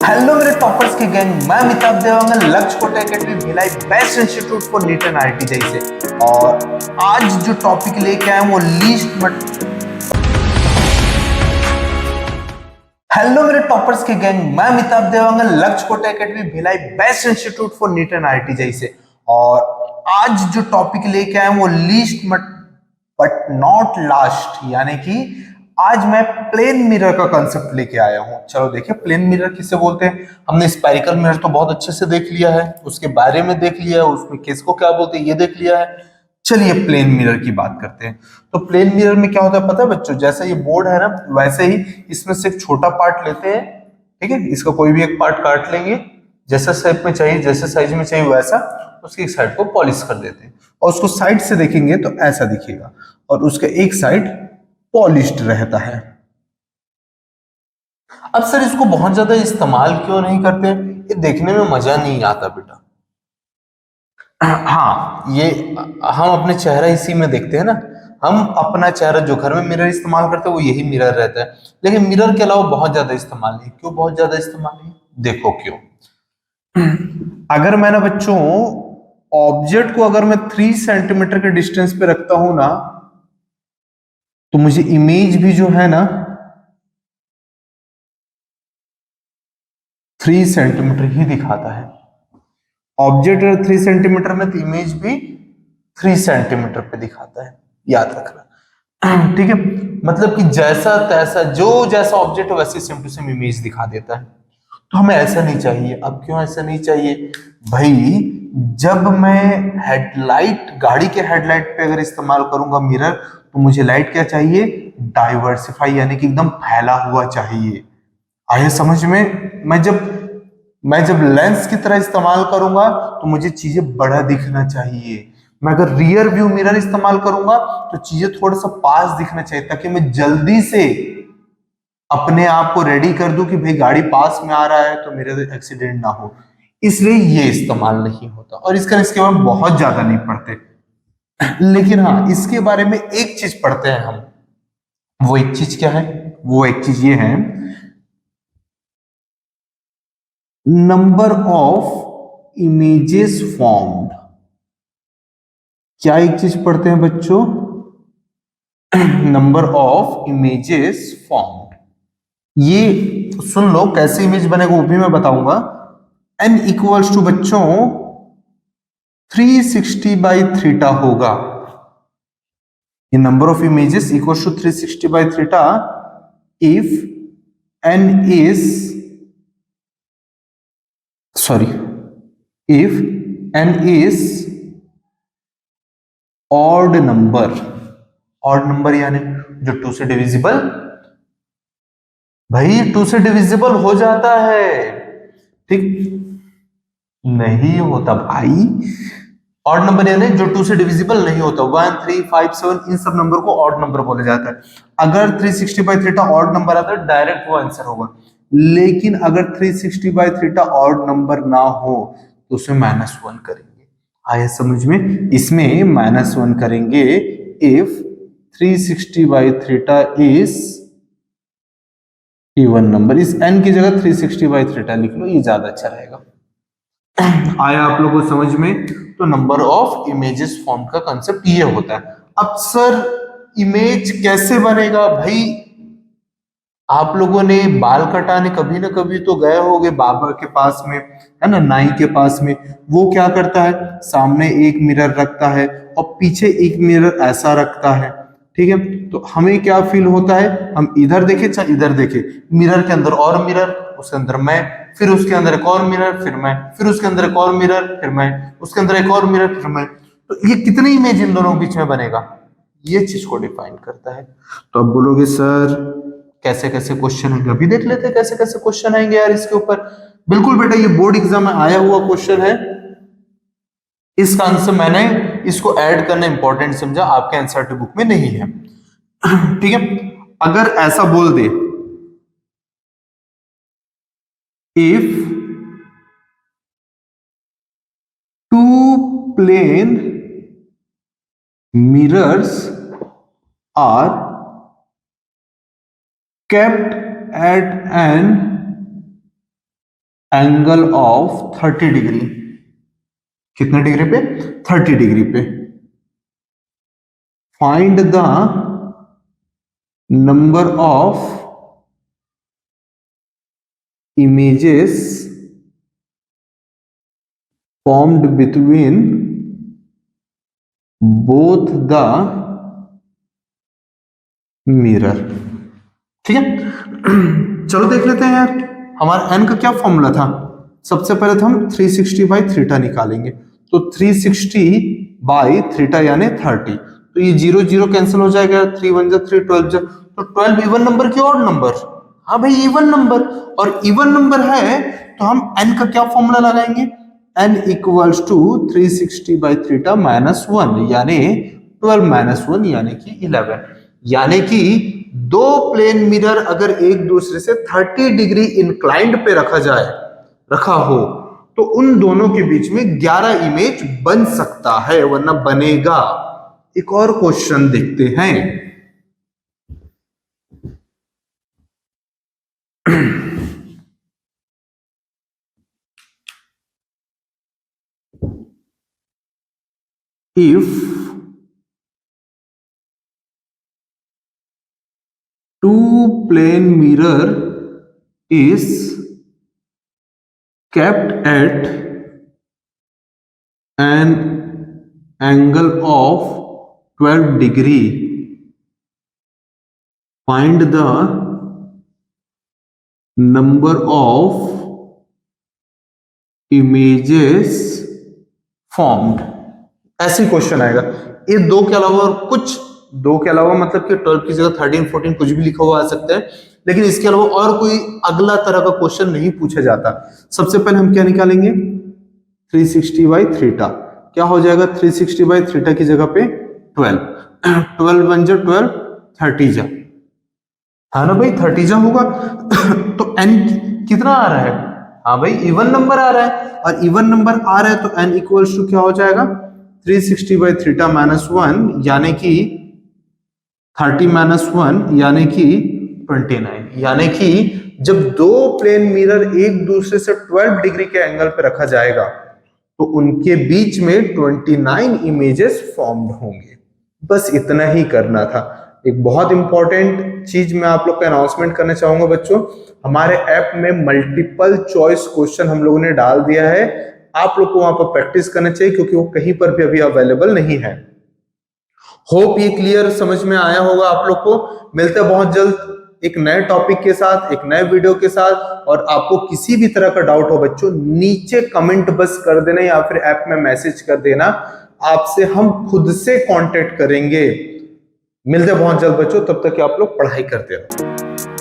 Hello मेरे toppers की gang, मैं Amitabh Dewangan, Lakshya Kota academy Bhilai, best institute for NEET and IIT जैसे। और आज जो टॉपिक लेके आए वो लीस्ट बट हेलो मेरे टॉपर्स की गैंग, मैं Amitabh Dewangan, Lakshya Kota academy Bhilai, best institute for NEET and IIT जैसे। और आज जो टॉपिक लेके आए वो लीस्ट बट नॉट लास्ट, यानी कि आज मैं प्लेन मिरर का कंसेप्ट लेके आया हूं। चलो देखिए, प्लेन मिरर किसे बोलते हैं। हमने स्पेरिकल मिरर तो बहुत अच्छे से देख लिया है, उसके बारे में देख लिया है, उसमें किसको क्या बोलते हैं ये देख लिया है। चलिए प्लेन मिरर की बात करते हैं। तो प्लेन मिरर में क्या होता है पता है बच्चों, जैसा ये बोर्ड है ना वैसे ही इसमें से एक छोटा पार्ट लेते हैं, ठीक है। इसका कोई भी एक पार्ट काट लेंगे, जैसा शेप में चाहिए, जैसे साइज में चाहिए वैसा, उसकी एक साइड को पॉलिश कर देते हैं और उसको साइड से देखेंगे तो ऐसा दिखेगा और उसका एक साइड पॉलिश्ड रहता है। अब सर इसको बहुत ज्यादा इस्तेमाल क्यों नहीं करते? ये देखने में मजा नहीं आता बेटा। हाँ, ये हम अपने चेहरा इसी में देखते हैं ना। हम अपना चेहरा जो घर में मिरर इस्तेमाल करते हैं वो यही मिरर रहता है, लेकिन मिरर के अलावा बहुत ज्यादा इस्तेमाल नहीं। क्यों बहुत ज्यादा इस्तेमाल नहीं? देखो क्यों। अगर मैं ना बच्चों ऑब्जेक्ट को अगर मैं 3 सेंटीमीटर के डिस्टेंस पे रखता हूं ना, तो मुझे इमेज भी जो है ना 3 सेंटीमीटर ही दिखाता है। ऑब्जेक्ट अगर 3 सेंटीमीटर में तो इमेज भी 3 सेंटीमीटर पे दिखाता है, याद रखना। ठीक है, मतलब कि जैसा तैसा जो जैसा ऑब्जेक्ट है वैसे सेम टू सेम इमेज दिखा देता है। तो हमें ऐसा नहीं चाहिए। अब क्यों ऐसा नहीं चाहिए भाई? जब मैं हेडलाइट, गाड़ी के हेडलाइट पे अगर इस्तेमाल करूंगा मिरर, तो मुझे लाइट क्या चाहिए? डाइवर्सिफाई, यानी कि एकदम फैला हुआ चाहिए। आया समझ में? मैं जब लेंस की तरह इस्तेमाल करूंगा तो मुझे चीजें बड़ा दिखना चाहिए। मैं अगर रियर व्यू मिरर इस्तेमाल करूंगा तो चीजें थोड़ा सा पास दिखना चाहिए, ताकि मैं जल्दी से अपने आप को रेडी कर दूं कि भाई गाड़ी पास में आ रहा है तो मेरे एक्सीडेंट ना हो। इसलिए ये इस्तेमाल नहीं होता और इसके बारे में बहुत ज्यादा नहीं पढ़ते। लेकिन हाँ, इसके बारे में एक चीज पढ़ते हैं हम। वो एक चीज क्या है? वो एक चीज ये है, नंबर ऑफ इमेजेस फॉर्म्ड। क्या एक चीज पढ़ते हैं बच्चों? Number of images formed. ये सुन लो, कैसे इमेज बनेगा वो भी मैं बताऊंगा। n इक्वल्स टू बच्चों 360 बाई थीटा होगा। ये number of images equals to 360 by theta if n is sorry if n is odd number. Odd number यानी जो 2 से डिविजिबल, भाई 2 से डिविजिबल हो जाता है, ठीक? नहीं होता भाई। ऑड नंबर यानी जो 2 से डिविजिबल नहीं होता। 1 3 5 7 इन सब नंबर को ऑड नंबर बोला जाता है। अगर 360 बाई थीटा ऑड नंबर आता है डायरेक्ट वो आंसर होगा। लेकिन अगर 360 बाई थीटा ऑड नंबर ना हो तो उसमें -1 करेंगे। आया समझ में? इसमें -1 करेंगे if 360 by theta is even number. इस n की जगह 360 बाई थीटा लिख लो, ये ज्यादा अच्छा रहेगा। आया आप लोगों को समझ में? तो नंबर ऑफ इमेजेस फॉर्म का कंसेप्ट ये होता है। अब सर इमेज कैसे बनेगा भाई? आप लोगों ने बाल कटाने कभी ना कभी तो गए होंगे बाबा के पास में, है ना, नाई के पास में। वो क्या करता है, सामने एक मिरर रखता है और पीछे एक मिरर ऐसा रखता है, ठीक है। तो हमें क्या फील होता है? हम इधर देखे चाहे इधर देखे, मिरर के अंदर और मिरर, उसके अंदर मैं, फिर उसके अंदर एक और मिरर, फिर मैं, फिर उसके अंदर एक और मिरर, फिर मैं, उसके अंदर एक और मिरर, फिर मैं। तो ये कितनी इमेज इन दोनों के बीच में बनेगा? ये चीज को डिफाइन करता है। तो अब बोलोगे सर कैसे कैसे क्वेश्चन होंगे, अभी देख लेते हैं कैसे कैसे क्वेश्चन आएंगे यार इसके ऊपर। बिल्कुल बेटा, ये बोर्ड एग्जाम में आया हुआ क्वेश्चन है। इसका आंसर मैंने इसको ऐड करना इंपॉर्टेंट समझा, आपके एनसीईआरटी बुक में नहीं है। ठीक है, अगर ऐसा बोल दे if two plane mirrors are kept at an angle of 30 degree, कितने डिग्री पे? 30 डिग्री पे। Find the number of images formed between both the mirror। ठीक है, चलो देख लेते हैं यार, हमारा n का क्या फॉर्मूला था। सबसे पहले तो हम 360 बाई थीटा निकालेंगे, तो 360 बाई थीटा यानी 30, तो ये 0 0 कैंसिल हो जाएगा, 3 1 जा 3, 12 जा, तो 12 इवन नंबर की ऑड नंबर? हाँ भाई इवन नंबर, और इवन नंबर है तो हम n का क्या फॉर्मूला लगाएंगे? n equals to 360 by theta minus 1 यानी 12 माइनस 1 यानी कि 11। यानी कि दो प्लेन मिरर अगर एक दूसरे से 30 डिग्री इंक्लाइंड पे रखा हो तो उन दोनों के बीच में 11 इमेज बन सकता है, वरना बनेगा। एक और क्वेश्चन देखते हैं। if two plane mirror is kept at an angle of 12 degree, find the number of images formed। ऐसे क्वेश्चन आएगा। ये दो के अलावा और कुछ, दो के अलावा मतलब कि 12 की जगह 13 14 कुछ भी लिखा हुआ आ सकता है, लेकिन इसके अलावा और कोई अगला तरह का क्वेश्चन नहीं पूछा जाता। सबसे पहले हम क्या निकालेंगे? 360 बाई थीटा। क्या हो जाएगा 360 बाई थीटा की जगह पे? 12, 12 1 जा 12, 30 जा, हाँ ना भाई 30 जा होगा। तो n कितना आ रहा है? हाँ भाई इवन नंबर आ रहा है, और इवन नंबर आ रहा है तो n इक्वल्स टू क्या हो जाएगा? 360 बाई थीटा माइनस 1 यानी कि 30 माइनस 1 यानी कि 29। यानी कि जब दो प्लेन मिरर एक दूसरे से 12 डिग्री के एंगल पे रखा जाएगा तो उनके बीच में 29 इमेजेस फॉर्म्ड होंगे। बस इतना ही करना था। एक बहुत इंपॉर्टेंट चीज मैं आप लोग का अनाउंसमेंट करना चाहूंगा बच्चों, हमारे ऐप में मल्टीपल चॉइस क्वेश्चन हम लोगों ने डाल दिया है। आप लोग को वहां पर प्रैक्टिस करना चाहिए क्योंकि वो कहीं पर भी अभी अवेलेबल नहीं है। होप ये क्लियर समझ में आया होगा आप लोग को। मिलते हैं बहुत जल्द एक नए टॉपिक के साथ, एक नए वीडियो के साथ। और आपको किसी भी तरह का डाउट हो बच्चों, नीचे कमेंट बस कर देना या फिर ऐप में मैसेज कर देना, आपसे हम खुद से कांटेक्ट करेंगे। मिलते हैं बहुत जल्द बच्चों, तब तक आप लोग पढ़ाई करते रहो।